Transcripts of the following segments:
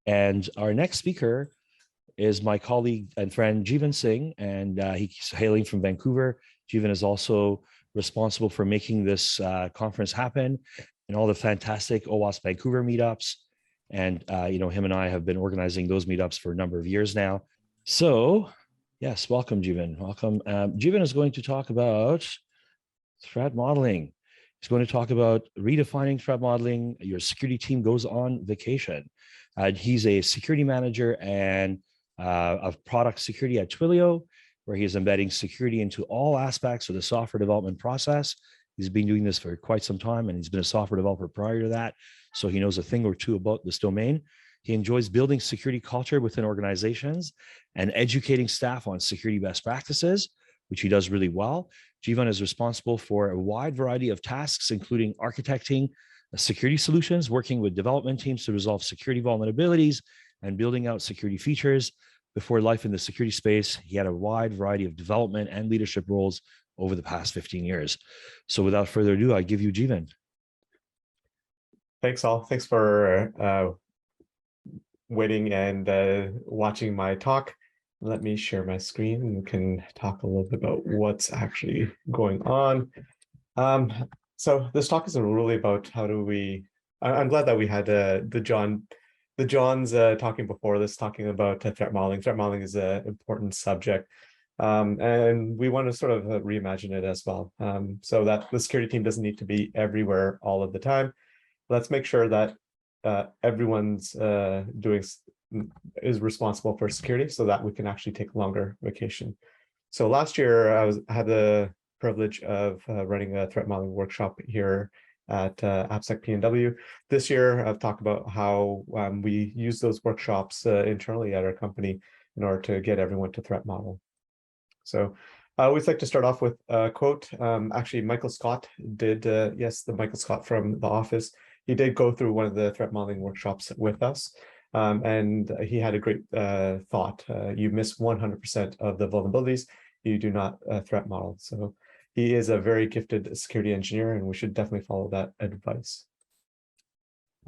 And our next speaker is my colleague and friend, Jeevan Singh, and he's hailing from Vancouver. Jeevan is also responsible for making this conference happen and all the fantastic OWASP Vancouver meetups. And, him and I have been organizing those meetups for a number of years now. So, yes, welcome, Jeevan. Welcome. Jeevan is going to talk about threat modeling. He's going to talk about redefining threat modeling. Your security team goes on vacation. He's a security manager and of product security at Twilio, where he is embedding security into all aspects of the software development process. He's been doing this for quite some time, and he's been a software developer prior to that, so he knows a thing or two about this domain. He enjoys building security culture within organizations and educating staff on security best practices, which he does really well. Jeevan is responsible for a wide variety of tasks, including architecting security solutions, working with development teams to resolve security vulnerabilities, and building out security features. Before life in the security space, he had a wide variety of development and leadership roles over the past 15 years. So without further ado, I give you Jeevan. Thanks all. Thanks for waiting and watching my talk. Let me share my screen and we can talk a little bit about what's actually going on. So this talk is really about how do we, I'm glad that we had the Johns talking before this, talking about threat modeling. Threat modeling is an important subject. And we want to sort of reimagine it as well, so that the security team doesn't need to be everywhere all of the time. Let's make sure that everyone's is responsible for security so that we can actually take longer vacation. So last year I had the privilege of running a threat modeling workshop here at AppSec PNW. This year I've talked about how we use those workshops internally at our company in order to get everyone to threat model. So I always like to start off with a quote. Actually, Michael Scott did, yes, the Michael Scott from The Office. He did go through one of the threat modeling workshops with us. And he had a great thought. You miss 100% of the vulnerabilities, you do not threat model. So he is a very gifted security engineer, and we should definitely follow that advice.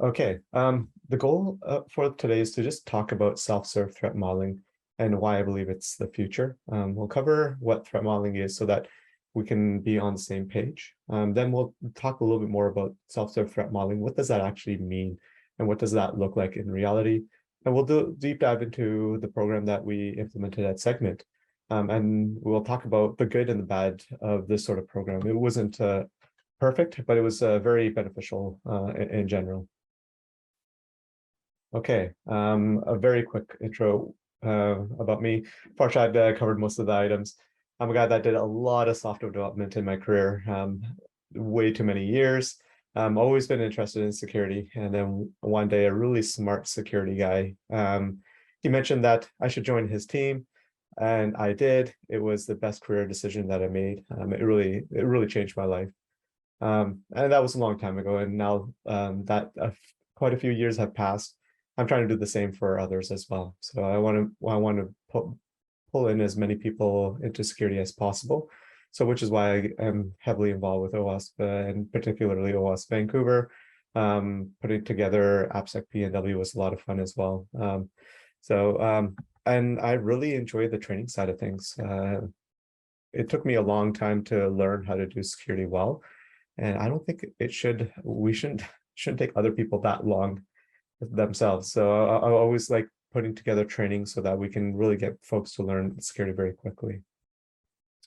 Okay, the goal for today is to just talk about self-serve threat modeling and why I believe it's the future. We'll cover what threat modeling is so that we can be on the same page. Then we'll talk a little bit more about self-serve threat modeling. What does that actually mean? And what does that look like in reality? And we'll do a deep dive into the program that we implemented at Segment. And we'll talk about the good and the bad of this sort of program. It wasn't perfect, but it was very beneficial in general. Okay, a very quick intro about me. Fortunately, I've covered most of the items. I'm a guy that did a lot of software development in my career, way too many years. Always been interested in security. And then one day, a really smart security guy, he mentioned that I should join his team. And I did. It was the best career decision that I made. It really changed my life. And that was a long time ago. And now that quite a few years have passed, I'm trying to do the same for others as well. So I want to pull in as many people into security as possible. So which is why I am heavily involved with OWASP and particularly OWASP Vancouver. Putting together AppSec PNW was a lot of fun as well. And I really enjoy the training side of things. It took me a long time to learn how to do security well. And I don't think we shouldn't take other people that long themselves. So I always like putting together training so that we can really get folks to learn security very quickly.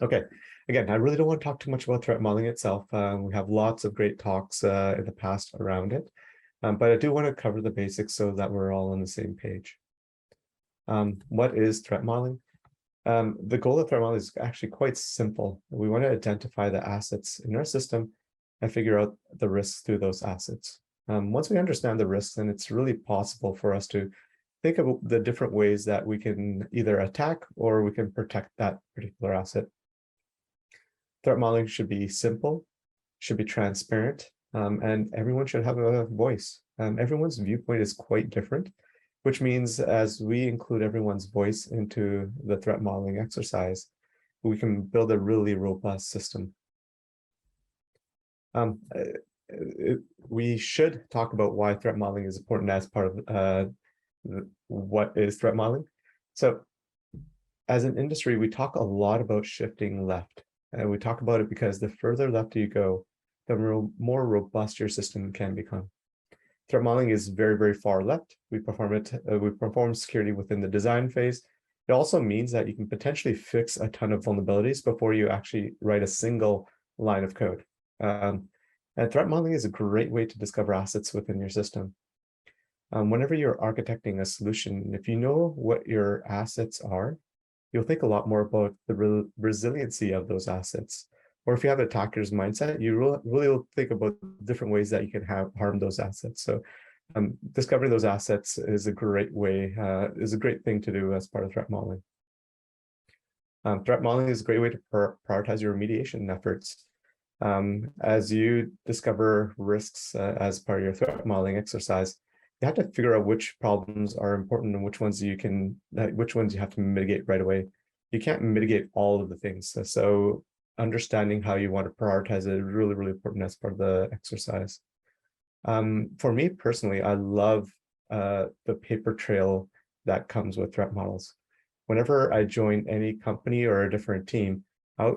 Okay, again, I really don't want to talk too much about threat modeling itself. We have lots of great talks in the past around it, but I do want to cover the basics so that we're all on the same page. What is threat modeling? The goal of threat modeling is actually quite simple. We want to identify the assets in our system and figure out the risks through those assets. Once we understand the risks, then it's really possible for us to think of the different ways that we can either attack or we can protect that particular asset. Threat modeling should be simple, should be transparent, and everyone should have a voice. Everyone's viewpoint is quite different, which means as we include everyone's voice into the threat modeling exercise, we can build a really robust system. We should talk about why threat modeling is important as part of what is threat modeling? So as an industry, we talk a lot about shifting left. And we talk about it because the further left you go, the more robust your system can become. Threat modeling is very, very far left. We perform security within the design phase. It also means that you can potentially fix a ton of vulnerabilities before you actually write a single line of code. And threat modeling is a great way to discover assets within your system. Whenever you're architecting a solution, if you know what your assets are, you'll think a lot more about the resiliency of those assets. Or if you have an attacker's mindset, you really will think about different ways that you can harm those assets. So discovering those assets is a great way, is a great thing to do as part of threat modeling. Threat modeling is a great way to prioritize your remediation efforts. As you discover risks as part of your threat modeling exercise, you have to figure out which problems are important and which ones you have to mitigate right away. You can't mitigate all of the things. So understanding how you want to prioritize it is really, really important as part of the exercise. For me personally, I love the paper trail that comes with threat models. Whenever I join any company or a different team,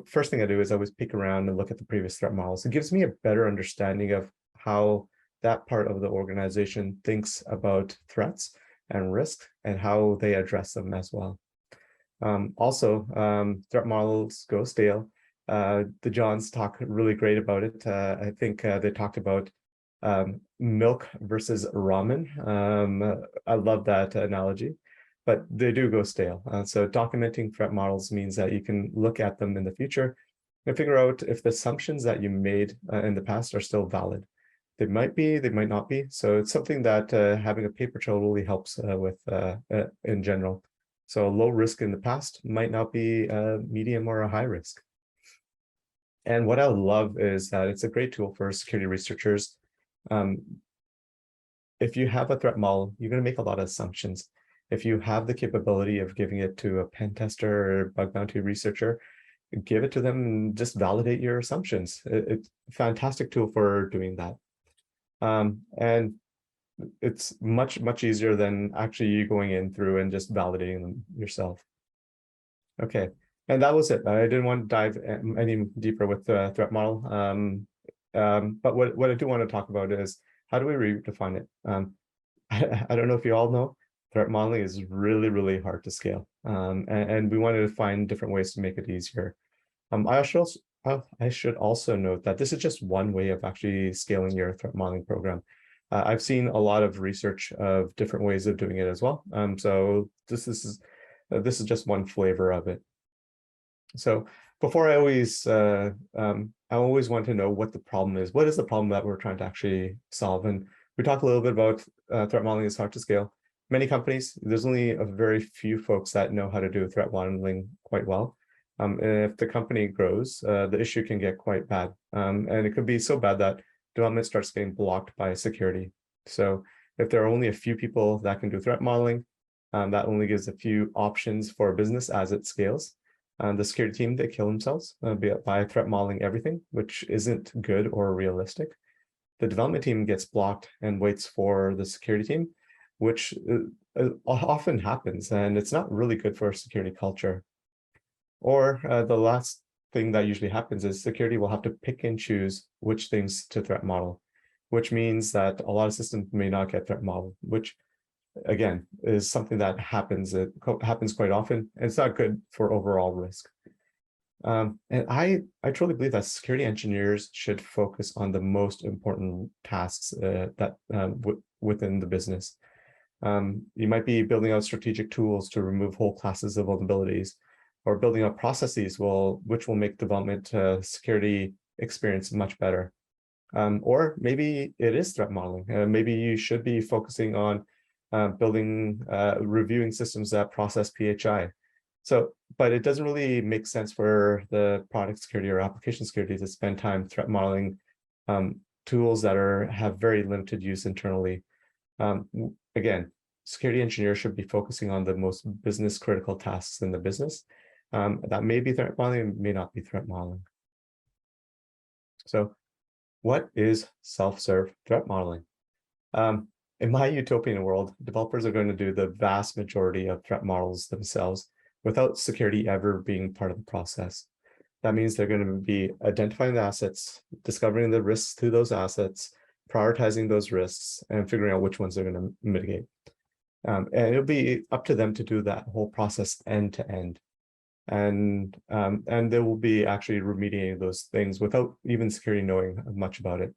first thing I do is I always peek around and look at the previous threat models. It gives me a better understanding of how that part of the organization thinks about threats and risk and how they address them as well. Threat models go stale. The Johns talk really great about it. I think they talked about milk versus ramen. I love that analogy, but they do go stale. So documenting threat models means that you can look at them in the future and figure out if the assumptions that you made in the past are still valid. They might be, they might not be. So it's something that having a paper trail really helps with in general. So low risk in the past might not be a medium or a high risk. And what I love is that it's a great tool for security researchers. If you have a threat model, you're going to make a lot of assumptions. If you have the capability of giving it to a pen tester or bug bounty researcher, give it to them and just validate your assumptions. It's a fantastic tool for doing that. And it's much, much easier than actually you going in through and just validating them yourself. Okay, and that was it. I didn't want to dive any deeper with the threat model. But what I do want to talk about is how do we redefine it? I don't know if you all know, threat modeling is really, really hard to scale. And we wanted to find different ways to make it easier. I should also note that this is just one way of actually scaling your threat modeling program. I've seen a lot of research of different ways of doing it as well. So this is just one flavor of it. So before I always want to know what the problem is. What is the problem that we're trying to actually solve? And we talked a little bit about threat modeling is hard to scale. Many companies, there's only a very few folks that know how to do threat modeling quite well. And if the company grows, the issue can get quite bad. And it could be so bad that development starts getting blocked by security. So if there are only a few people that can do threat modeling, that only gives a few options for a business as it scales. The security team, they kill themselves by threat modeling everything, which isn't good or realistic. The development team gets blocked and waits for the security team, which often happens, and it's not really good for a security culture. Or the last thing that usually happens is security will have to pick and choose which things to threat model, which means that a lot of systems may not get threat modeled, which again is something that happens. It happens quite often. And it's not good for overall risk. And I truly believe that security engineers should focus on the most important tasks within the business. You might be building out strategic tools to remove whole classes of vulnerabilities, or building out processes which will make development security experience much better. Or maybe it is threat modeling. Maybe you should be focusing on reviewing systems that process PHI. But it doesn't really make sense for the product security or application security to spend time threat modeling tools that have very limited use internally. Again, security engineers should be focusing on the most business critical tasks in the business. That may be threat modeling, may not be threat modeling. So what is self-serve threat modeling? In my utopian world, developers are going to do the vast majority of threat models themselves without security ever being part of the process. That means they're going to be identifying the assets, discovering the risks to those assets, prioritizing those risks, and figuring out which ones they're going to mitigate. And it'll be up to them to do that whole process end to end. And they will be actually remediating those things without even security knowing much about it.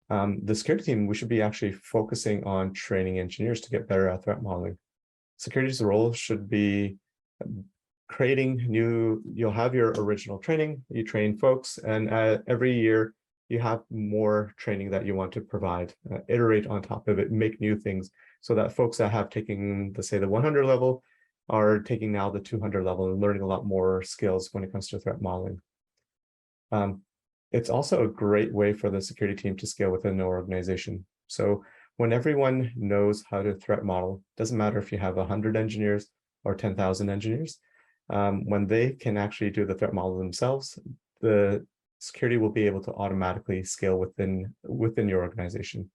The security team, we should be actually focusing on training engineers to get better at threat modeling. Security's role should be creating you'll have your original training, you train folks, and every year you have more training that you want to provide, iterate on top of it, make new things, so that folks that have taken, let's say, the 100 level are taking now the 200 level and learning a lot more skills when it comes to threat modeling. It's also a great way for the security team to scale within an organization. So when everyone knows how to threat model, doesn't matter if you have 100 engineers or 10,000 engineers, when they can actually do the threat model themselves, the security will be able to automatically scale within your organization.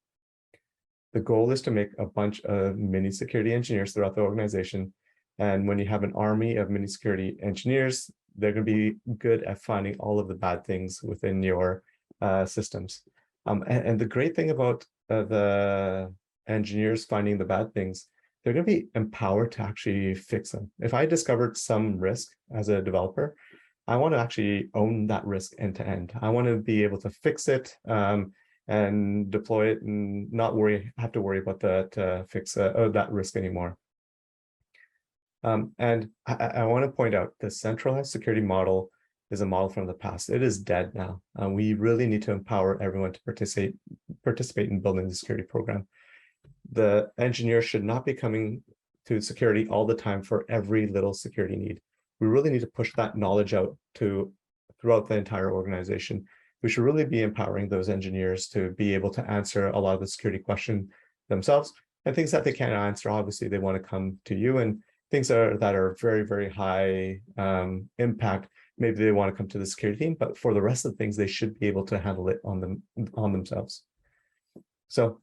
The goal is to make a bunch of mini security engineers throughout the organization. And when you have an army of mini security engineers, they're going to be good at finding all of the bad things within your systems. And the great thing about the engineers finding the bad things, they're going to be empowered to actually fix them. If I discovered some risk as a developer, I want to actually own that risk end to end. I want to be able to fix it and deploy it and not have to worry about that fix that risk anymore. And I want to point out the centralized security model is a model from the past. It is dead now. We really need to empower everyone to participate in building the security program. The engineer should not be coming to security all the time for every little security need. We really need to push that knowledge out throughout the entire organization. We should really be empowering those engineers to be able to answer a lot of the security questions themselves, and things that they can't answer. Obviously, they want to come to you, and things that are very, very high impact, maybe they want to come to the security team, but for the rest of the things, they should be able to handle it on themselves. So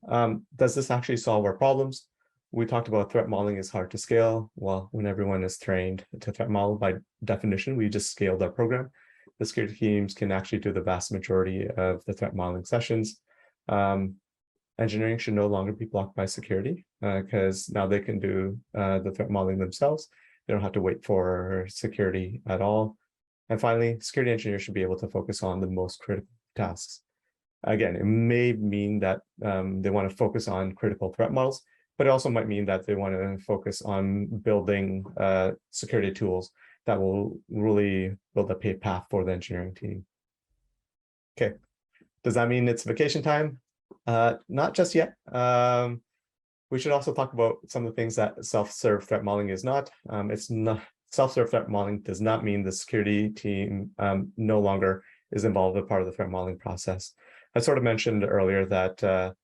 does this actually solve our problems? We talked about threat modeling is hard to scale. Well, when everyone is trained to threat model, by definition, we just scaled our program. The security teams can actually do the vast majority of the threat modeling sessions. Engineering should no longer be blocked by security because now they can do the threat modeling themselves. They don't have to wait for security at all. And finally, security engineers should be able to focus on the most critical tasks. Again, it may mean that they want to focus on critical threat models, but it also might mean that they want to focus on building security tools that will really build a paid path for the engineering team. Okay, does that mean it's vacation time? Not just yet. We should also talk about some of the things that self-serve threat modeling is not. It's not self-serve threat modeling does not mean the security team no longer is involved as part of the threat modeling process. I sort of mentioned earlier that the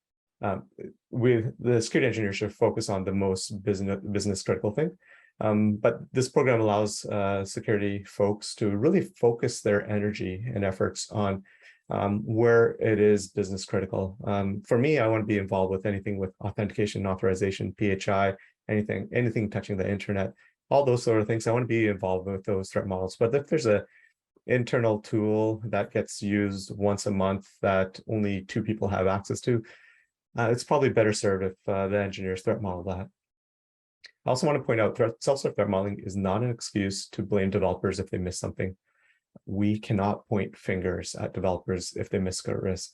security engineer should focus on the most business critical thing. But this program allows security folks to really focus their energy and efforts on where it is business critical. For me, I want to be involved with anything with authentication, authorization, PHI, anything touching the internet, all those sort of things. I want to be involved with those threat models. But if there's an internal tool that gets used once a month that only 2 people have access to, it's probably better served if the engineers threat model that. I also want to point out self-serve threat modeling is not an excuse to blame developers if they miss something. We cannot point fingers at developers if they miss a risk.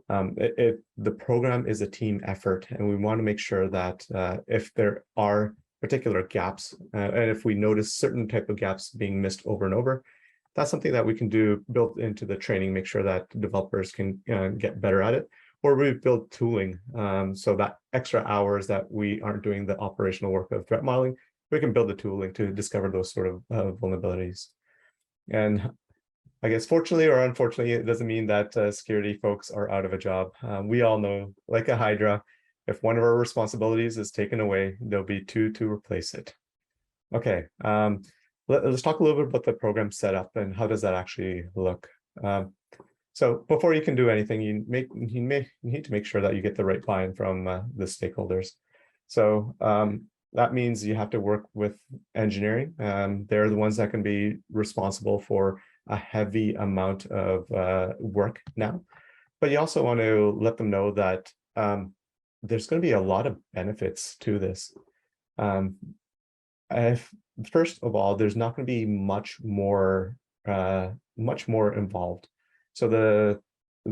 The program is a team effort, and we want to make sure that if there are particular gaps, and if we notice certain type of gaps being missed over and over, that's something that we can do built into the training, make sure that developers can get better at it, or we build tooling so that extra hours that we aren't doing the operational work of threat modeling, we can build the tooling to discover those sort of vulnerabilities. And I guess fortunately or unfortunately, it doesn't mean that security folks are out of a job. We all know, like a Hydra, if one of our responsibilities is taken away, there'll be 2 to replace it. Okay, let's talk a little bit about the program setup and how does that actually look. So before you can do anything, you need to make sure that you get the right buy-in from the stakeholders. So that means you have to work with engineering. They're the ones that can be responsible for a heavy amount of work now. But you also want to let them know that there's going to be a lot of benefits to this. First of all, there's not going to be much more involved. So the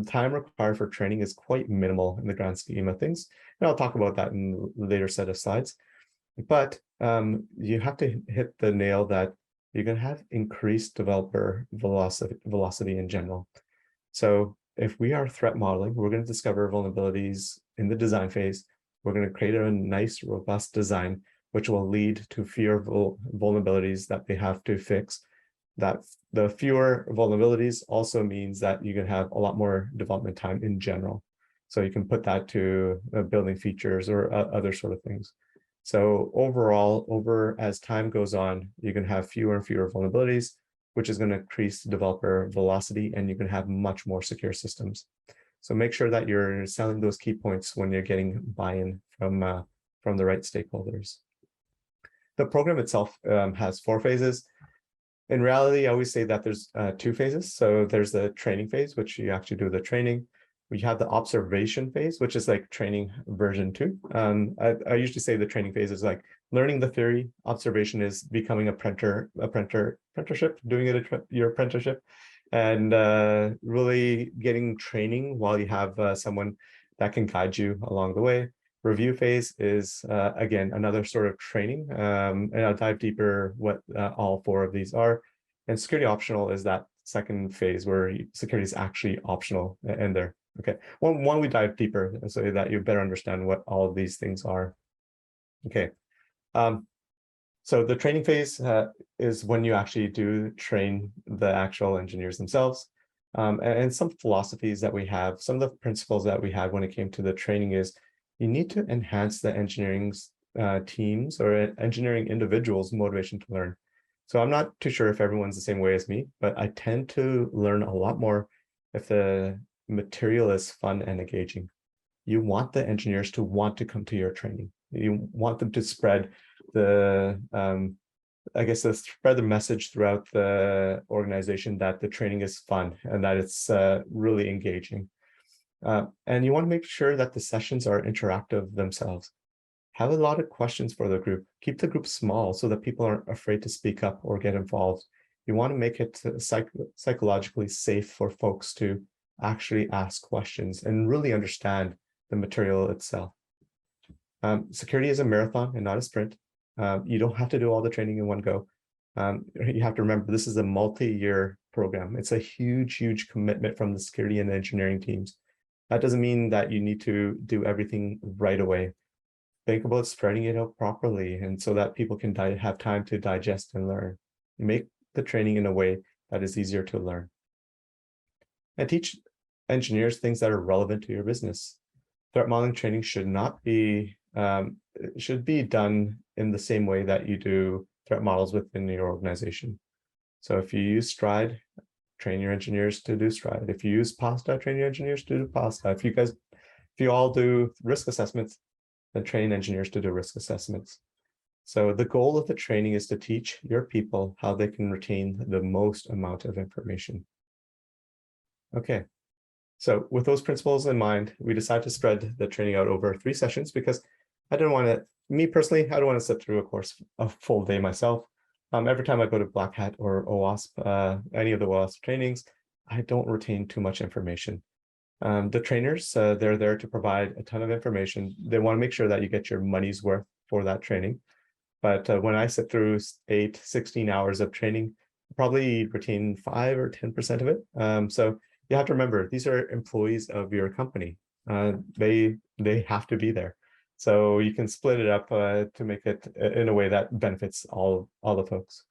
time required for training is quite minimal in the grand scheme of things. And I'll talk about that in a later set of slides. But you have to hit the nail that you're going to have increased developer velocity in general. So if we are threat modeling, we're going to discover vulnerabilities in the design phase. We're going to create a nice, robust design, which will lead to fewer vulnerabilities that they have to fix. That the fewer vulnerabilities also means that you can have a lot more development time in general. So you can put that to building features or other sort of things. So overall, as time goes on, you can have fewer and fewer vulnerabilities, which is going to increase developer velocity, and you can have much more secure systems. So make sure that you're selling those key points when you're getting buy-in from the right stakeholders. The program itself has 4 phases. In reality, I always say that there's 2 phases. So there's the training phase, which you actually do the training. We have the observation phase, which is like training version 2. I usually say the training phase is like learning the theory. Observation is becoming apprenticeship, doing it your apprenticeship, and really getting training while you have someone that can guide you along the way. Review phase is, again, another sort of training, and I'll dive deeper what all 4 of these are. And security optional is that second phase where security is actually optional in there. Okay, one we dive deeper so that you better understand what all of these things are. Okay, so the training phase is when you actually do train the actual engineers themselves. And some philosophies that we have, some of the principles that we had when it came to the training is you need to enhance the engineering teams or engineering individuals' motivation to learn. So I'm not too sure if everyone's the same way as me, but I tend to learn a lot more if the material is fun and engaging. You want the engineers to want to come to your training. You want them to spread the, spread the message throughout the organization that the training is fun and that it's really engaging. And you want to make sure that the sessions are interactive themselves. Have a lot of questions for the group. Keep the group small so that people aren't afraid to speak up or get involved. You want to make it psychologically safe for folks to actually ask questions and really understand the material itself. Security is a marathon and not a sprint. You don't have to do all the training in one go. You have to remember this is a multi-year program. It's a huge, huge commitment from the security and engineering teams. That doesn't mean that you need to do everything right away. Think about spreading it out properly and so that people can have time to digest and learn. Make the training in a way that is easier to learn. And teach engineers things that are relevant to your business. Threat modeling training should be done in the same way that you do threat models within your organization. So if you use Stride, train your engineers to do Stride. If you use Pasta, train your engineers to do Pasta. If you all do risk assessments, then train engineers to do risk assessments. So the goal of the training is to teach your people how they can retain the most amount of information. Okay, so with those principles in mind, we decided to spread the training out over 3 sessions because I didn't want to, me personally, I don't want to sit through a course a full day myself. Every time I go to Black Hat or OWASP, any of the OWASP trainings, I don't retain too much information. The trainers, they're there to provide a ton of information. They want to make sure that you get your money's worth for that training. But when I sit through 16 hours of training, I probably retain 5 or 10% of it. So you have to remember, these are employees of your company. They have to be there. So you can split it up to make it in a way that benefits all the folks.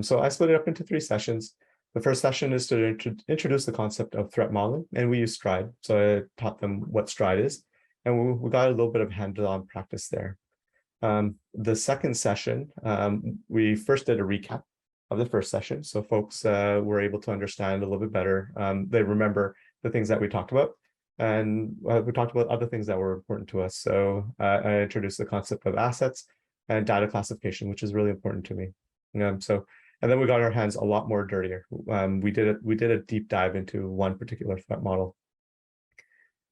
So I split it up into 3 sessions. The first session is to introduce the concept of threat modeling, and we use Stride. So I taught them what Stride is, and we got a little bit of hands-on practice there. The second session, we first did a recap of the first session. So folks were able to understand a little bit better. They remember the things that we talked about. And we talked about other things that were important to us. So I introduced the concept of assets and data classification, which is really important to me. And then we got our hands a lot more dirtier. We did a deep dive into one particular threat model.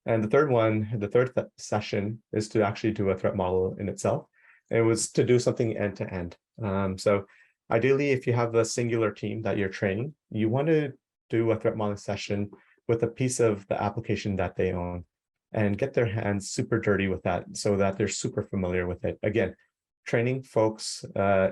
And the third session is to actually do a threat model in itself. It was to do something end to end. So ideally, if you have a singular team that you're training, you want to do a threat modeling session with a piece of the application that they own and get their hands super dirty with that so that they're super familiar with it. Again, training folks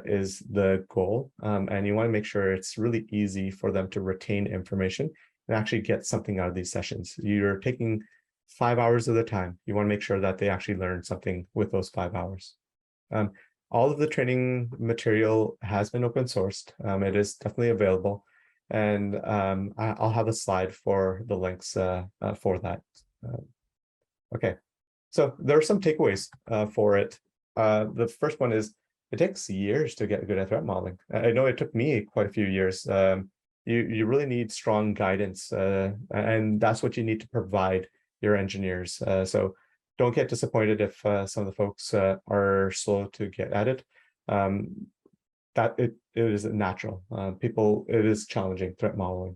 is the goal, and you want to make sure it's really easy for them to retain information and actually get something out of these sessions. You're taking 5 hours of the time. You want to make sure that they actually learn something with those 5 hours. All of the training material has been open sourced. It is definitely available. And I'll have a slide for the links for that. Okay, so there are some takeaways for it. The first one is it takes years to get good at threat modeling. I know it took me quite a few years. You really need strong guidance, and that's what you need to provide your engineers. So don't get disappointed if some of the folks are slow to get at it. That it is natural. It is challenging threat modeling.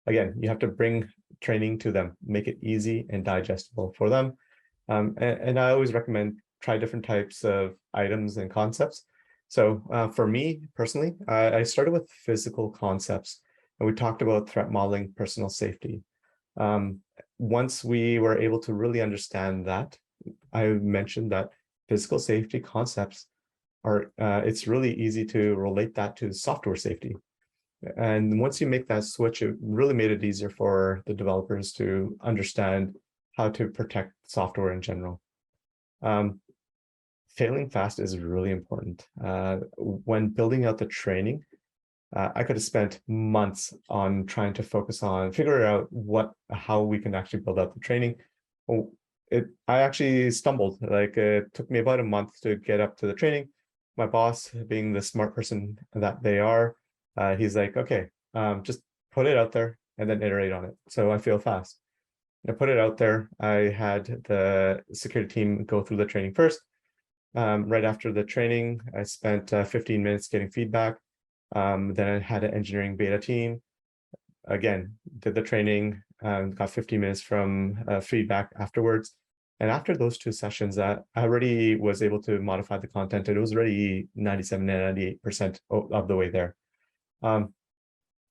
Again, you have to bring training to them, make it easy and digestible for them. And I always recommend try different types of items and concepts. So for me personally, I started with physical concepts, and we talked about threat modeling, personal safety. Once we were able to really understand that, I mentioned that physical safety concepts are, it's really easy to relate that to software safety. And once you make that switch, it really made it easier for the developers to understand how to protect software in general. Failing fast is really important. When building out the training, I could have spent months on trying to focus on figuring out how we can actually build out the training. I actually stumbled. Like it took me about a month to get up to the training. My boss, being the smart person that they are, he's like, okay, just put it out there and then iterate on it. So I feel fast. I put it out there. I had the security team go through the training first. Right after the training, I spent 15 minutes getting feedback. Then I had an engineering beta team. Again, did the training, got 15 minutes from feedback afterwards. And after those 2 sessions, I already was able to modify the content, and it was already 97 and 98% of the way there. And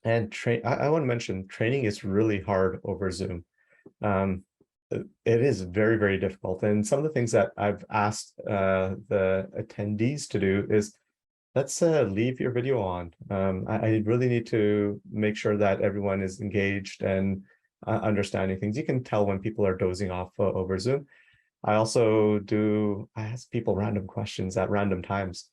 I want to mention, training is really hard over Zoom. It is very, very difficult. And some of the things that I've asked the attendees to do is, let's leave your video on. I really need to make sure that everyone is engaged and understanding things. You can tell when people are dozing off over Zoom. I ask people random questions at random times.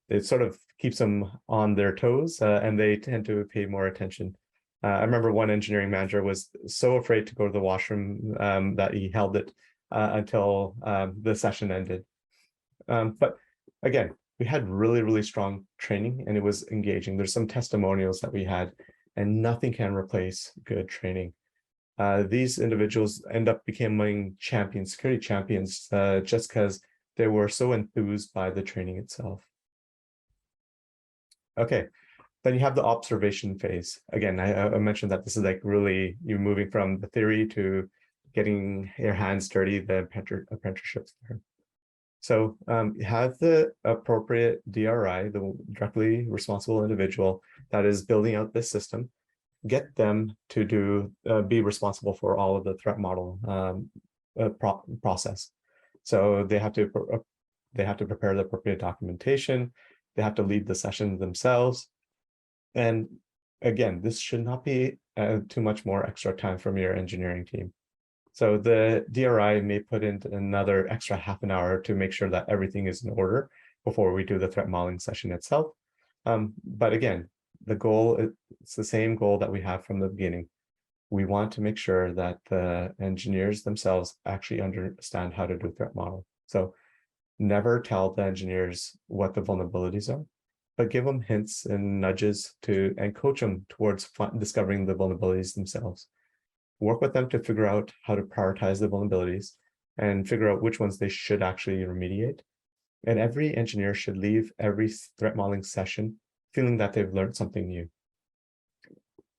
It sort of keeps them on their toes, and they tend to pay more attention. I remember one engineering manager was so afraid to go to the washroom that he held it until the session ended. But again, we had really, really strong training, and it was engaging. There's some testimonials that we had, and nothing can replace good training. These individuals end up becoming champions, security champions, just because they were so enthused by the training itself. Okay, then you have the observation phase. Again, I mentioned that this is like really you moving from the theory to getting your hands dirty, the apprenticeships there. So have the appropriate DRI, the directly responsible individual that is building out this system, get them to be responsible for all of the threat model process. So they have to prepare the appropriate documentation. They have to lead the session themselves. And again, this should not be too much more extra time from your engineering team. So the DRI may put in another extra half an hour to make sure that everything is in order before we do the threat modeling session itself. But again, the goal, it's the same goal that we have from the beginning. We want to make sure that the engineers themselves actually understand how to do threat model. So never tell the engineers what the vulnerabilities are. but give them hints and nudges and coach them towards discovering the vulnerabilities themselves. Work with them to figure out how to prioritize the vulnerabilities and figure out which ones they should actually remediate. And every engineer should leave every threat modeling session feeling that they've learned something new.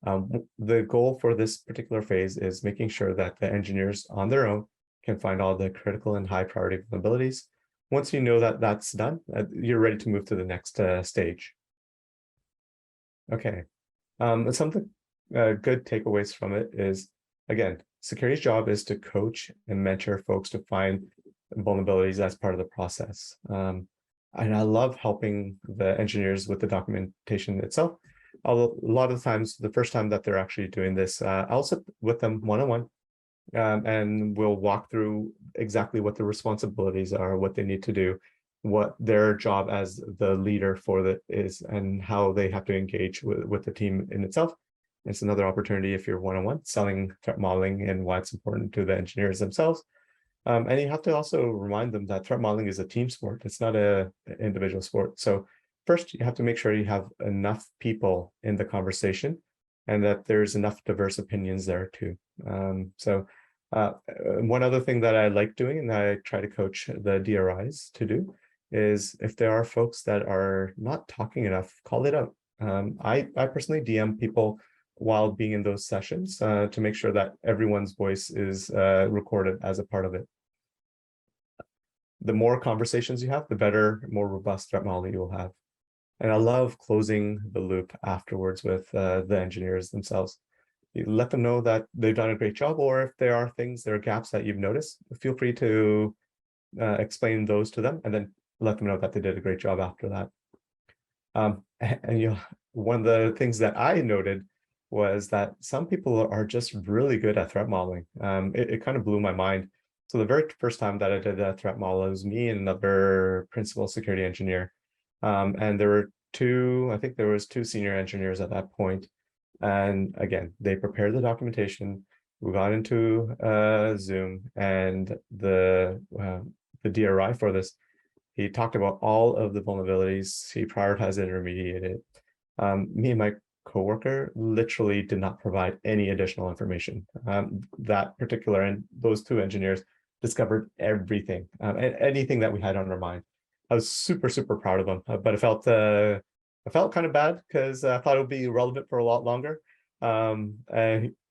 The goal for this particular phase is making sure that the engineers on their own can find all the critical and high priority vulnerabilities. Once you know that that's done, you're ready to move to the next stage. Okay, some of the good takeaways from it is, again, security's job is to coach and mentor folks to find vulnerabilities as part of the process. And I love helping the engineers with the documentation itself. Although a lot of the times, the first time that they're actually doing this, I'll sit with them one-on-one, and we'll walk through exactly what the responsibilities are, what they need to do, what their job as the leader for that is, and how they have to engage with the team in itself. It's another opportunity if you're one-on-one selling threat modeling and why it's important to the engineers themselves. And you have to also remind them that threat modeling is a team sport. It's not an individual sport. So first, you have to make sure you have enough people in the conversation and that there's enough diverse opinions there too. One other thing that I like doing, and I try to coach the DRIs to do, is if there are folks that are not talking enough, call it out. I personally DM people while being in those sessions to make sure that everyone's voice is recorded as a part of it. The more conversations you have, the better, more robust threat model you will have. And I love closing the loop afterwards with the engineers themselves. You let them know that they've done a great job, or if there are gaps that you've noticed, feel free to explain those to them and then let them know that they did a great job after that. One of the things that I noted was that some people are just really good at threat modeling. It kind of blew my mind. So the very first time that I did a threat model, it was me and another principal security engineer. And there were two senior engineers at that point. And again, they prepared the documentation. We got into Zoom, and the DRI for this, he talked about all of the vulnerabilities. He prioritized it and remediated it. Me and my coworker literally did not provide any additional information. Those two engineers discovered everything, and anything that we had on our mind. I was super, super proud of them, but I felt kind of bad because I thought it would be relevant for a lot longer. And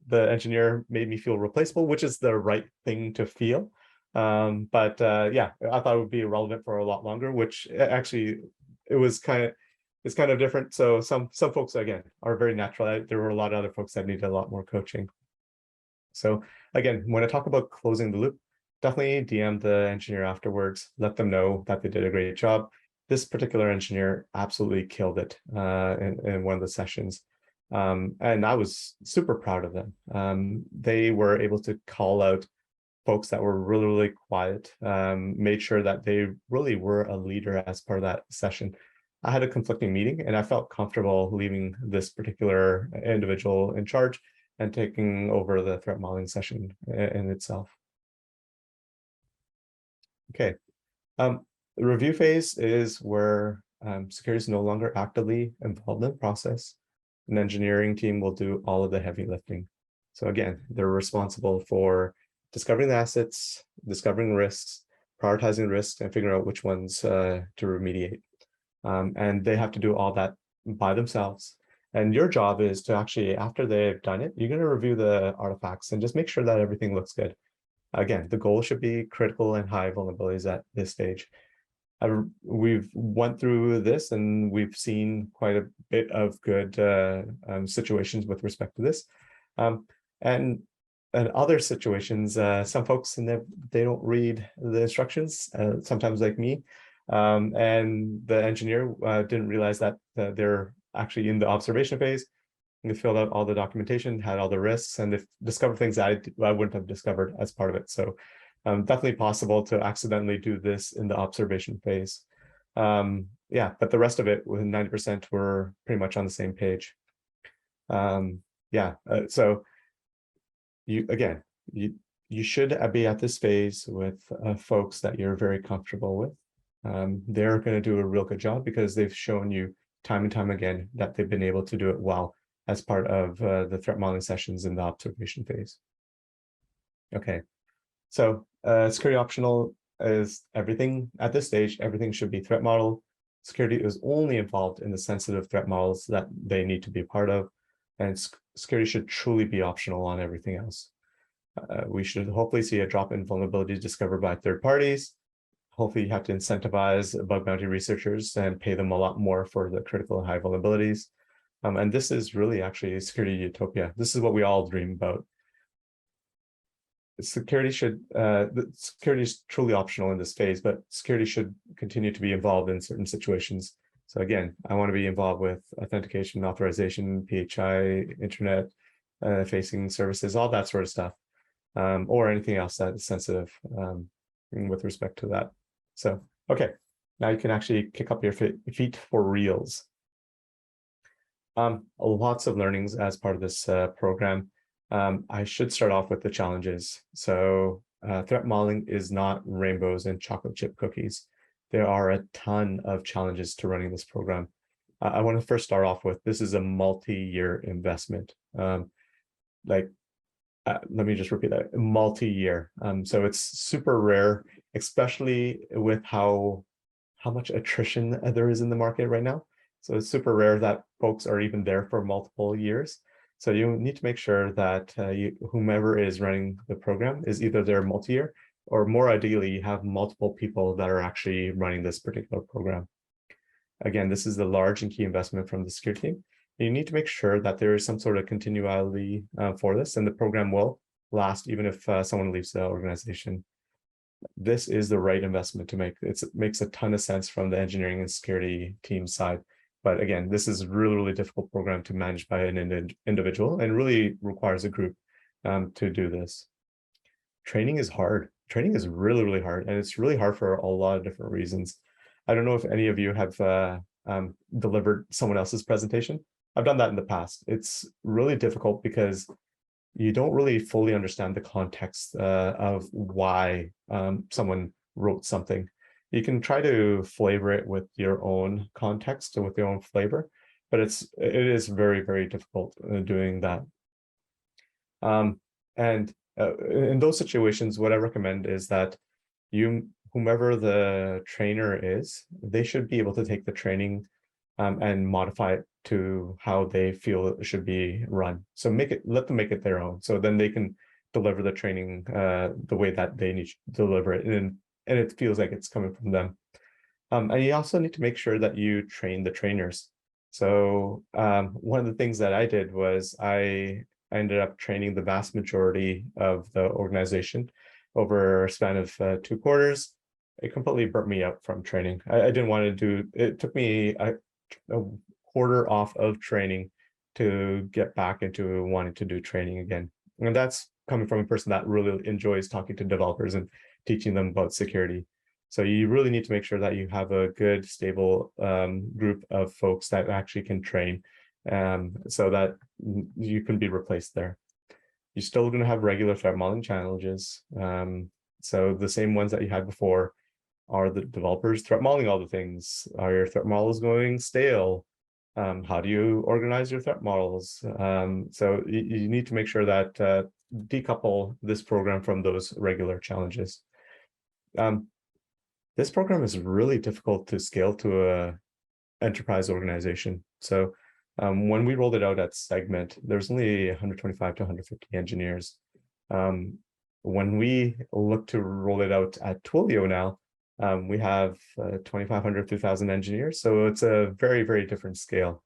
the engineer made me feel replaceable, which is the right thing to feel. Yeah, I thought it would be relevant for a lot longer, which actually it's kind of different. So some folks, again, are very natural. There were a lot of other folks that needed a lot more coaching. So again, when I talk about closing the loop, definitely DM the engineer afterwards, let them know that they did a great job. This particular engineer absolutely killed it in one of the sessions. And I was super proud of them. They were able to call out folks that were really, really quiet, made sure that they really were a leader as part of that session. I had a conflicting meeting and I felt comfortable leaving this particular individual in charge and taking over the threat modeling session in itself. Okay. The review phase is where security is no longer actively involved in the process. An engineering team will do all of the heavy lifting. So again, they're responsible for discovering the assets, discovering risks, prioritizing risks, and figuring out which ones to remediate. And they have to do all that by themselves. And your job is to actually, after they've done it, you're going to review the artifacts and just make sure that everything looks good. Again, the goal should be critical and high vulnerabilities at this stage. We've went through this and we've seen quite a bit of good situations with respect to this. And other situations, some folks, they don't read the instructions, sometimes like me. And the engineer didn't realize that they're actually in the observation phase. They filled out all the documentation, had all the risks, and they've discovered things that I wouldn't have discovered as part of it. So definitely possible to accidentally do this in the observation phase. Yeah, but the rest of it, with 90%, were pretty much on the same page. So you should be at this phase with folks that you're very comfortable with. They're going to do a real good job because they've shown you time and time again that they've been able to do it well as part of the threat modeling sessions in the observation phase. Okay, so security optional is everything at this stage. Everything should be threat model. Security is only involved in the sensitive threat models that they need to be part of, and security should truly be optional on everything else. We should hopefully see a drop in vulnerabilities discovered by third parties. Hopefully you have to incentivize bug bounty researchers and pay them a lot more for the critical and high vulnerabilities. And this is really actually security utopia. This is what we all dream about. Security is truly optional in this phase, but security should continue to be involved in certain situations. So again, I want to be involved with authentication, authorization, PHI, internet facing services, all that sort of stuff, or anything else that is sensitive with respect to that. So, okay, now you can actually kick up your feet for reals. Lots of learnings as part of this program. I should start off with the challenges. So threat modeling is not rainbows and chocolate chip cookies. There are a ton of challenges to running this program. I want to first start off with, this is a multi-year investment. Let me just repeat that, multi-year. So it's super rare, especially with how much attrition there is in the market right now. So it's super rare that folks are even there for multiple years. So you need to make sure that whomever is running the program is either there multi-year, or more ideally, you have multiple people that are actually running this particular program. Again, this is the large and key investment from the security team. You need to make sure that there is some sort of continuity for this, and the program will last even if someone leaves the organization. This is the right investment to make. It makes a ton of sense from the engineering and security team side. But again, this is a really, really difficult program to manage by an individual, and really requires a group to do this. Training is hard. Training is really, really hard. And it's really hard for a lot of different reasons. I don't know if any of you have delivered someone else's presentation. I've done that in the past. It's really difficult because you don't really fully understand the context of why someone wrote something. You can try to flavor it with your own context and with your own flavor, but it is very, very difficult doing that. In those situations, what I recommend is that whomever the trainer is, they should be able to take the training and modify it to how they feel it should be run. So let them make it their own. So then they can deliver the training the way that they need to deliver it, and it feels like it's coming from them. And you also need to make sure that you train the trainers. So one of the things that I did was I ended up training the vast majority of the organization over a span of 2 quarters. It completely burnt me out from training. I didn't want to do, it took me a quarter off of training to get back into wanting to do training again. And that's coming from a person that really enjoys talking to developers and teaching them about security. So you really need to make sure that you have a good, stable group of folks that actually can train so that you can be replaced there. You're still going to have regular threat modeling challenges. So the same ones that you had before. Are the developers threat modeling all the things? Are your threat models going stale? How do you organize your threat models? So you need to make sure that decouple this program from those regular challenges. This program is really difficult to scale to a enterprise organization. So when we rolled it out at Segment, there's only 125 to 150 engineers. When we look to roll it out at Twilio now, we have 2,500 to 2,000 engineers. So it's a very, very different scale.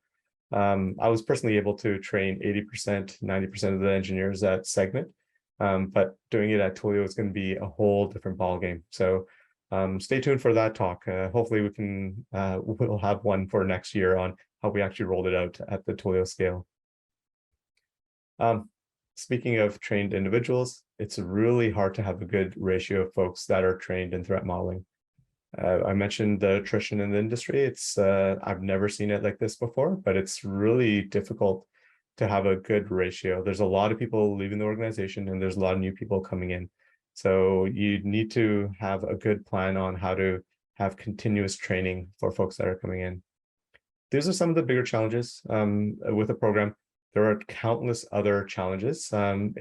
I was personally able to train 80%, 90% of the engineers at Segment, but doing it at Twilio is going to be a whole different ballgame. So stay tuned for that talk. Hopefully we can, we'll have one for next year on how we actually rolled it out at the Twilio scale. Speaking of trained individuals, it's really hard to have a good ratio of folks that are trained in threat modeling. I mentioned the attrition in the industry. It's I've never seen it like this before, but it's really difficult to have a good ratio. There's a lot of people leaving the organization and there's a lot of new people coming in. So you need to have a good plan on how to have continuous training for folks that are coming in. these are some of the bigger challenges with a program. There are countless other challenges. And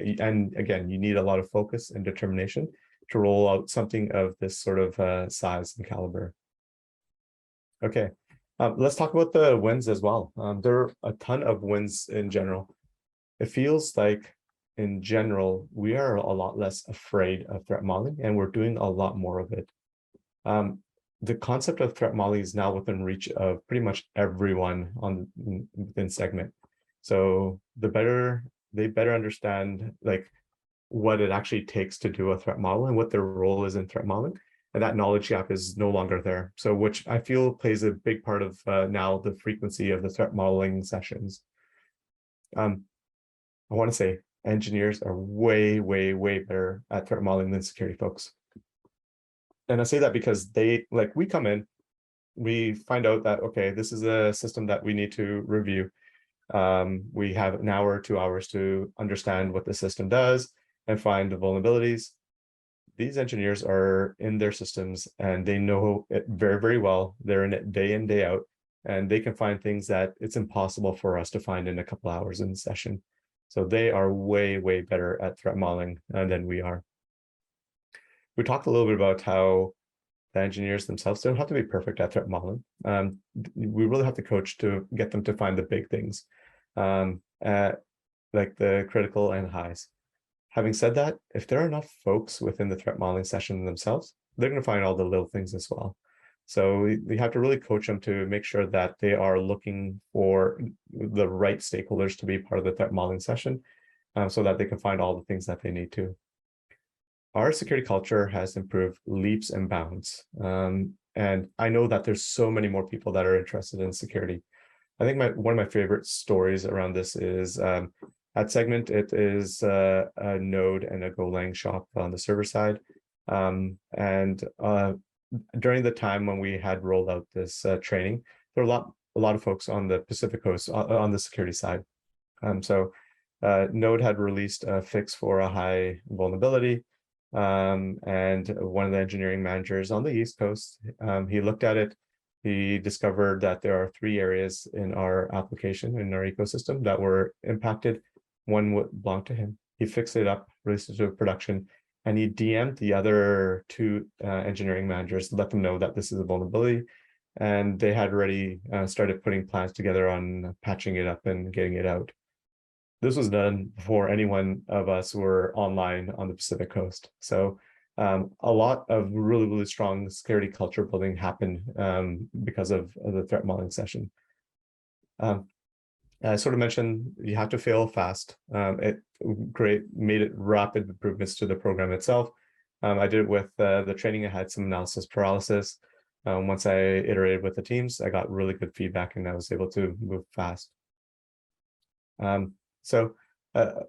again, you need a lot of focus and determination to roll out something of this sort of size and caliber. Okay, let's talk about the wins as well. There are a ton of wins in general. It feels like, in general, we are a lot less afraid of threat modeling, and we're doing a lot more of it. The concept of threat modeling is now within reach of pretty much everyone within Segment. So they better understand like what it actually takes to do a threat model and what their role is in threat modeling. And that knowledge gap is no longer there. So which I feel plays a big part of now the frequency of the threat modeling sessions. I want to say engineers are way, way, way better at threat modeling than security folks. And I say that because we come in, we find out that, okay, this is a system that we need to review. We have an hour or 2 hours to understand what the system does and find the vulnerabilities. These engineers are in their systems and they know it very, very well. They're in it day in, day out, and they can find things that it's impossible for us to find in a couple hours in the session. So they are way, way better at threat modeling than we are. We talked a little bit about how the engineers themselves don't have to be perfect at threat modeling. We really have to coach to get them to find the big things, like the critical and highs. Having said that, if there are enough folks within the threat modeling session themselves, they're going to find all the little things as well. So we have to really coach them to make sure that they are looking for the right stakeholders to be part of the threat modeling session, so that they can find all the things that they need to. Our security culture has improved leaps and bounds. And I know that there's so many more people that are interested in security. I think one of my favorite stories around this is at Segment, it is a Node and a Golang shop on the server side. During the time when we had rolled out this training, there were a lot of folks on the Pacific Coast on the security side. Node had released a fix for a high vulnerability. And one of the engineering managers on the East Coast, he looked at it. He discovered that there are 3 areas in our application, in our ecosystem, that were impacted. One would belong to him. He fixed it up, released it to production, and he DM'd the other 2 engineering managers, let them know that this is a vulnerability. And they had already started putting plans together on patching it up and getting it out. This was done before any one of us were online on the Pacific Coast. So a lot of really, really strong security culture building happened because of the threat modeling session. I sort of mentioned you have to fail fast. It made it rapid improvements to the program itself. I did it with the training. I had some analysis paralysis. Once I iterated with the teams, I got really good feedback and I was able to move fast. So a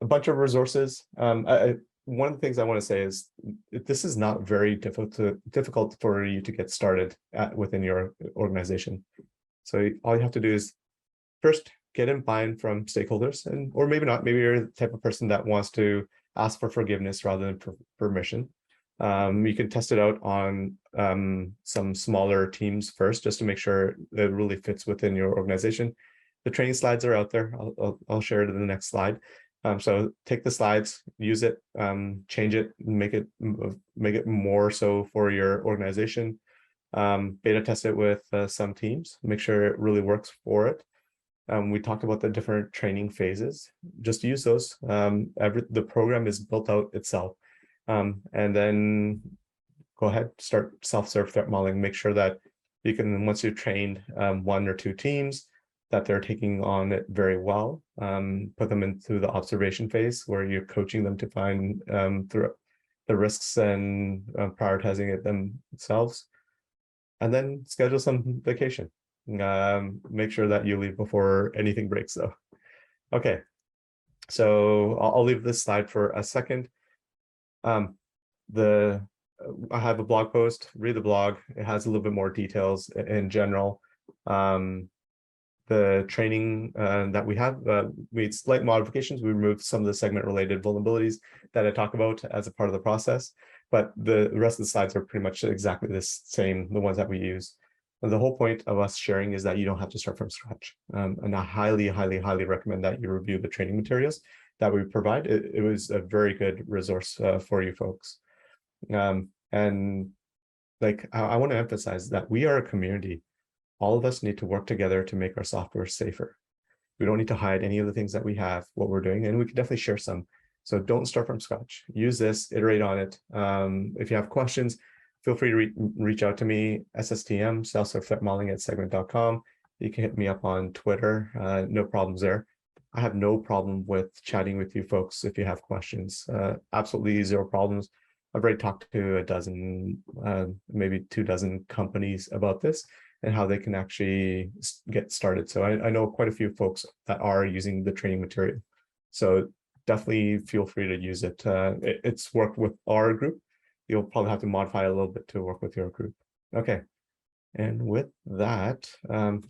bunch of resources. One of the things I want to say is this is not very difficult for you to get started within your organization. So all you have to do is first get in buy-in from stakeholders, or maybe not. Maybe you're the type of person that wants to ask for forgiveness rather than permission. You can test it out on some smaller teams first, just to make sure it really fits within your organization. The training slides are out there. I'll share it in the next slide. So take the slides, use it, change it, make it more so for your organization. Beta test it with some teams, make sure it really works for it. We talked about the different training phases. Just use those. The program is built out itself. And then go ahead, start self-serve threat modeling. Make sure that you can, once you've trained 1 or 2 teams, that they're taking on it very well. Put them into the observation phase where you're coaching them to find through the risks and prioritizing it themselves. And then schedule some vacation. Make sure that you leave before anything breaks though. Okay, so I'll leave this slide for a second. I have a blog post, read the blog. It has a little bit more details in general. The training that we have made slight modifications. We removed some of the segment-related vulnerabilities that I talk about as a part of the process, but the rest of the slides are pretty much exactly the same, the ones that we use. The whole point of us sharing is that you don't have to start from scratch. And I highly, highly, highly recommend that you review the training materials that we provide. It was a very good resource for you folks. And like, I want to emphasize that we are a community. All of us need to work together to make our software safer. We don't need to hide any of the things that we have, what we're doing, and we can definitely share some. So don't start from scratch. Use this, iterate on it. If you have questions, feel free to reach out to me, SSTM, self-serve threat modeling at segment.com. You can hit me up on Twitter, no problems there. I have no problem with chatting with you folks if you have questions. Absolutely zero problems. I've already talked to a dozen, maybe 24 companies about this and how they can actually get started. So I know quite a few folks that are using the training material. So definitely feel free to use it. It's worked with our group. You'll probably have to modify a little bit to work with your group. Okay. And with that,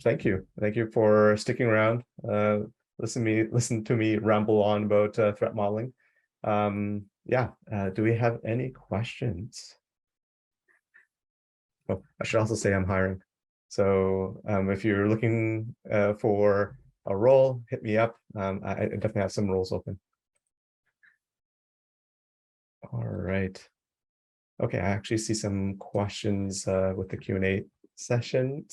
thank you. Thank you for sticking around. Listen to me ramble on about threat modeling. Yeah, do we have any questions? Oh, I should also say I'm hiring. So if you're looking for a role, hit me up. I definitely have some roles open. All right. Okay, I actually see some questions with the Q&A section.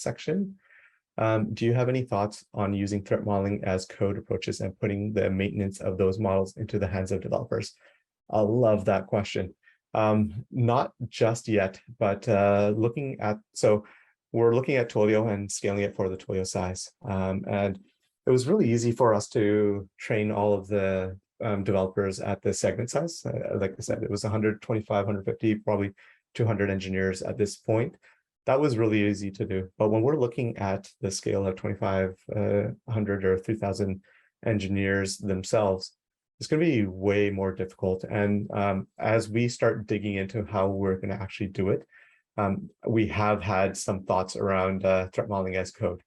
Do you have any thoughts on using threat modeling as code approaches and putting the maintenance of those models into the hands of developers? I love that question. Not just yet, but we're looking at Twilio and scaling it for the Twilio size. And it was really easy for us to train all of the developers at the segment size. Like I said, it was 125, 150, probably 200 engineers at this point. That was really easy to do. But when we're looking at the scale of 2,500 or 3,000 engineers themselves, it's going to be way more difficult. And as we start digging into how we're going to actually do it, we have had some thoughts around threat modeling as code.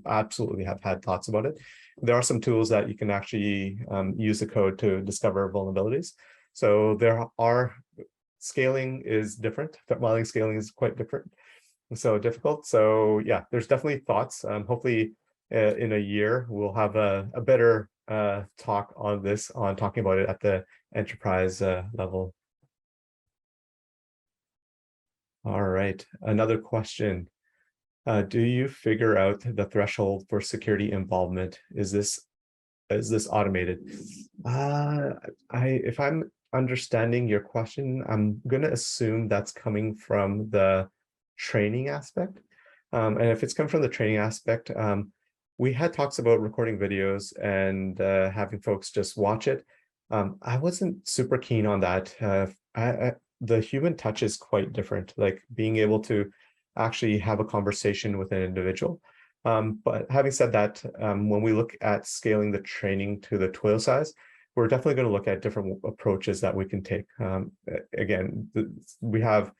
Absolutely have had thoughts about it. There are some tools that you can actually use the code to discover vulnerabilities. So scaling is different. Threat modeling scaling is quite different. So difficult. So yeah, there's definitely thoughts. Hopefully in a year, we'll have a better talk on this, on talking about it at the enterprise level. All right, another question. Do you figure out the threshold for security involvement? Is this automated? If I'm understanding your question, I'm going to assume that's coming from the training aspect. And if it's come from the training aspect, we had talks about recording videos and having folks just watch it. I wasn't super keen on that. The human touch is quite different, like being able to actually have a conversation with an individual. But having said that, when we look at scaling the training to the Twilio size, we're definitely going to look at different approaches that we can take. Again, we have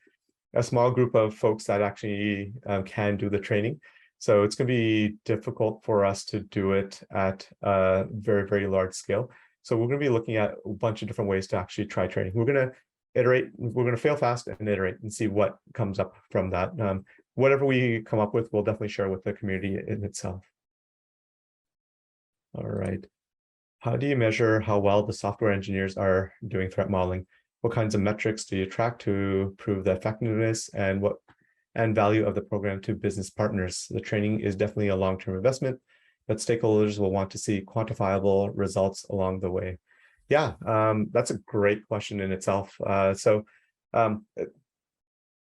a small group of folks that actually can do the training. So it's going to be difficult for us to do it at a very, very large scale. So we're going to be looking at a bunch of different ways to actually try training. We're going to iterate, we're going to fail fast and iterate and see what comes up from that. Whatever we come up with, we'll definitely share with the community in itself. All right. How do you measure how well the software engineers are doing threat modeling? What kinds of metrics do you track to prove the effectiveness and value of the program to business partners? The training is definitely a long-term investment, but stakeholders will want to see quantifiable results along the way. Yeah, that's a great question in itself. So a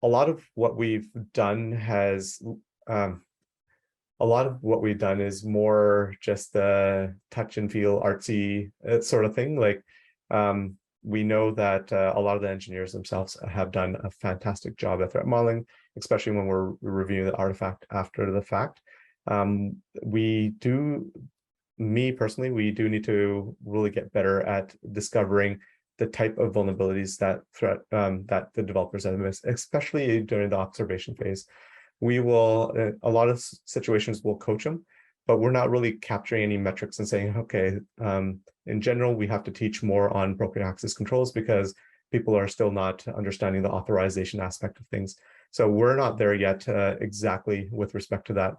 lot of what we've done is more just the touch and feel artsy sort of thing. Like we know that a lot of the engineers themselves have done a fantastic job at threat modeling, especially when we're reviewing the artifact after the fact. Me personally, we do need to really get better at discovering the type of vulnerabilities that the developers have missed, especially during the observation phase. We will, a lot of situations we'll coach them, but we're not really capturing any metrics and saying, okay, in general, we have to teach more on broken access controls because people are still not understanding the authorization aspect of things. So we're not there yet exactly with respect to that.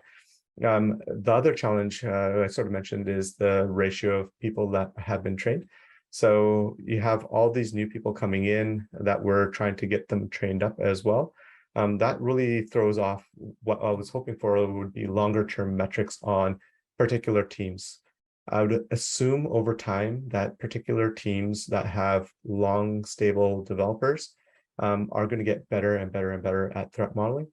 The other challenge I sort of mentioned is the ratio of people that have been trained. So you have all these new people coming in that we're trying to get them trained up as well. That really throws off what I was hoping for would be longer term metrics on particular teams. I would assume over time that particular teams that have long, stable developers are going to get better and better and better at threat modeling.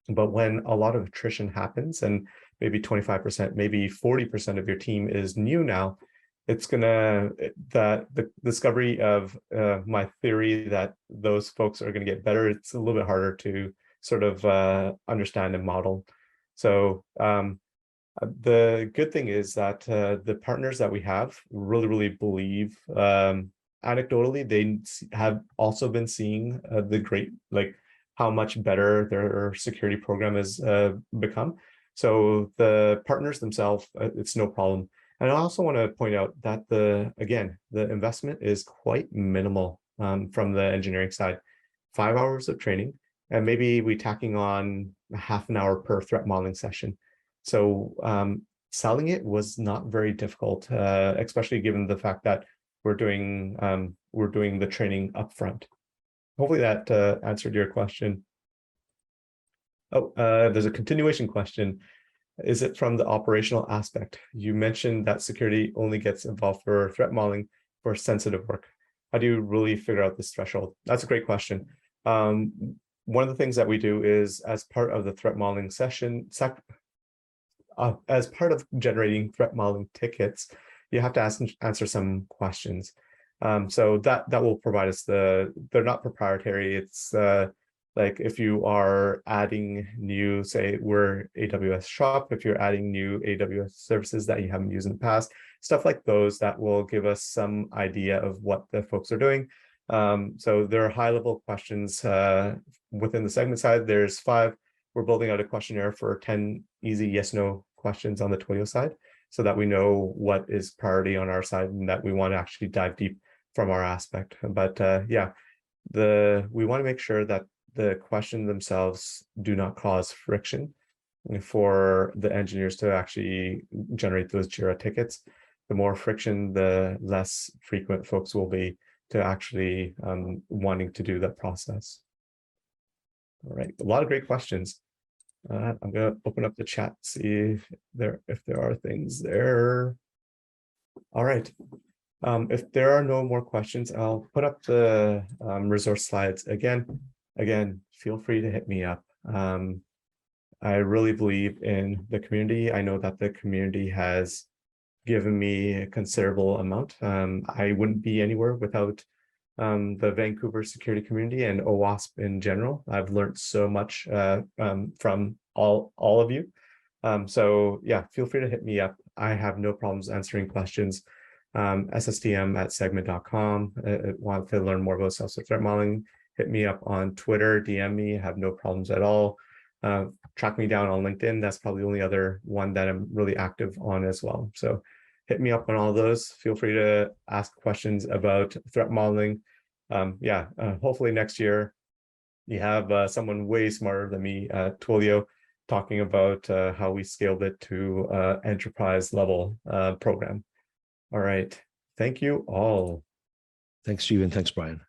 But when a lot of attrition happens and maybe 25%, maybe 40% of your team is new now, it's gonna, the discovery of my theory that those folks are going to get better, it's a little bit harder to sort of understand and model. So the good thing is that the partners that we have really believe, anecdotally, they have also been seeing the great, like how much better their security program has become. So the partners themselves, it's no problem. And I also want to point out that the investment is quite minimal from the engineering side. 5 hours of training, and maybe we tacking on a half an hour per threat modeling session. So selling it was not very difficult, especially given the fact that we're doing the training upfront. Hopefully that answered your question. Oh, there's a continuation question. Is it from the operational aspect? You mentioned that security only gets involved for threat modeling for sensitive work. How do you really figure out this threshold? That's a great question. One of the things that we do is, as part of the threat modeling session, as part of generating threat modeling tickets, you have to answer some questions. So that will provide us they're not proprietary. It's like if you are adding new, say we're AWS shop, if you're adding new AWS services that you haven't used in the past, stuff like those that will give us some idea of what the folks are doing. So there are high level questions within the segment side. There's 5. We're building out a questionnaire for 10 easy yes/no questions on the Twilio side, so that we know what is priority on our side and that we want to actually dive deep from our aspect. But yeah, we want to make sure that the questions themselves do not cause friction for the engineers to actually generate those JIRA tickets. The more friction, the less frequent folks will be to actually wanting to do that process. All right, a lot of great questions. I'm going to open up the chat, see if there are things there. All right. If there are no more questions, I'll put up the resource slides again. Again, feel free to hit me up. I really believe in the community. I know that the community has given me a considerable amount. I wouldn't be anywhere without the Vancouver security community and OWASP in general. I've learned so much from all of you. So yeah, feel free to hit me up. I have no problems answering questions. SSTM@segment.com. Want to learn more about self-serve threat modeling, hit me up on Twitter, DM me, have no problems at all. Track me down on LinkedIn. That's probably the only other one that I'm really active on as well. So hit me up on all those. Feel free to ask questions about threat modeling. Yeah, hopefully next year you have someone way smarter than me at Twilio talking about how we scaled it to enterprise level program. All right. Thank you all. Thanks, Jeevan. Thanks, Brian.